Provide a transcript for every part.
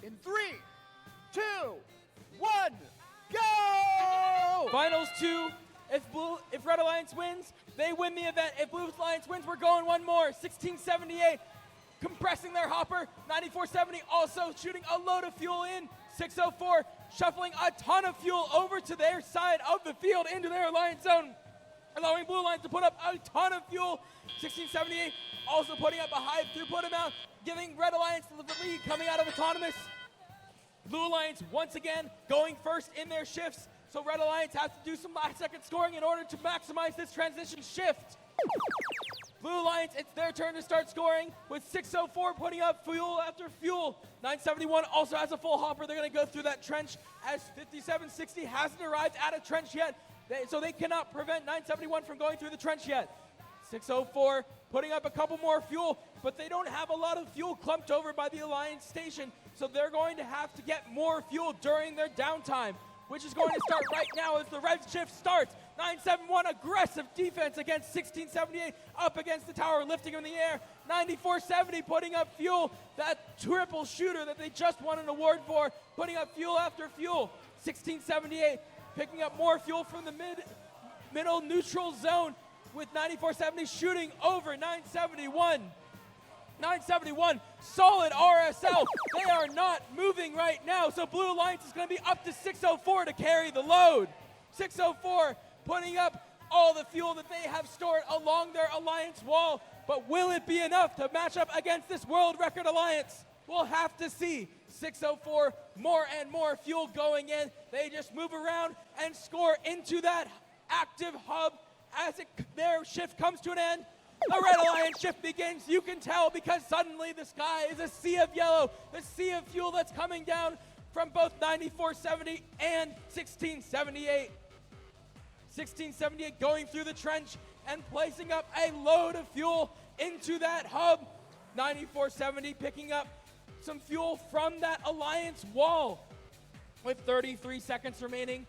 In 3, 2, 1, go! Finals 2. If Red Alliance wins, they win the event. If Blue Alliance wins, we're going one more. 1678, compressing their hopper. 9470 also shooting a load of fuel in. 604, shuffling a ton of fuel over to their side of the field into their alliance zone, allowing Blue Alliance to put up a ton of fuel. 1678 also putting up a high throughput amount, giving Red Alliance the lead coming out of Autonomous. Blue Alliance once again going first in their shifts, so Red Alliance has to do some last-second scoring in order to maximize this transition shift. Blue Alliance, it's their turn to start scoring with 604 putting up fuel after fuel. 971 also has a full hopper. They're going to go through that trench as 5760 hasn't arrived at a trench yet, so they cannot prevent 971 from going through the trench yet. 604 putting up a couple more fuel, but they don't have a lot of fuel clumped over by the Alliance station, so they're going to have to get more fuel during their downtime, which is going to start right now as the red shift starts. 971 aggressive defense against 1678, up against the tower, lifting him in the air. 9470 putting up fuel, that triple shooter that they just won an award for, putting up fuel after fuel. 1678 picking up more fuel from the middle neutral zone with 9470 shooting over 971. 971, solid RSL. They are not moving right now, so Blue Alliance is going to be up to 604 to carry the load. 604 putting up all the fuel that they have stored along their alliance wall, but will it be enough to match up against this world record alliance? We'll have to see. 604, more and more fuel going in. They just move around and score into that active hub as their shift comes to an end. The Red Alliance shift begins. You can tell because suddenly the sky is a sea of yellow, the sea of fuel that's coming down from both 9470 and 1678. 1678 going through the trench and placing up a load of fuel into that hub. 9470 picking up some fuel from that Alliance wall. With 33 seconds remaining,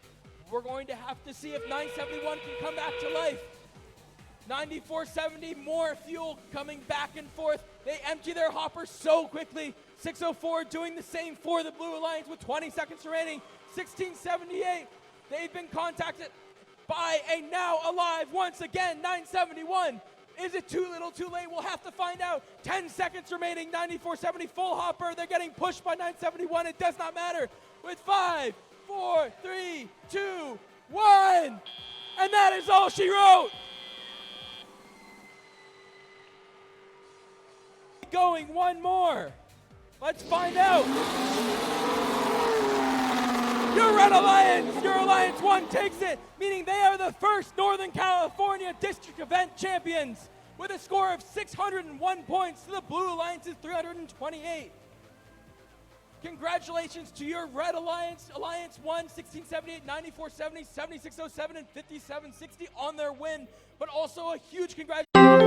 we're going to have to see if 971 can come back to life. 9470, more fuel coming back and forth. They empty their hopper so quickly. 604 doing the same for the Blue Alliance with 20 seconds remaining. 1678, they've been contacted by a now alive, once again, 971. Is it too little, too late? We'll have to find out. 10 seconds remaining, 9470 full hopper. They're getting pushed by 971. It does not matter. With 5, 4, 3, 2, 1. And that is all she wrote. Going one more. Let's find out. Your Red Alliance, your Alliance 1 takes it, meaning they are the first Northern California District Event champions with a score of 601 points to the Blue Alliance's 328. Congratulations to your Red Alliance, Alliance 1, 1678, 9470, 7607, and 5760 on their win, but also a huge congratulations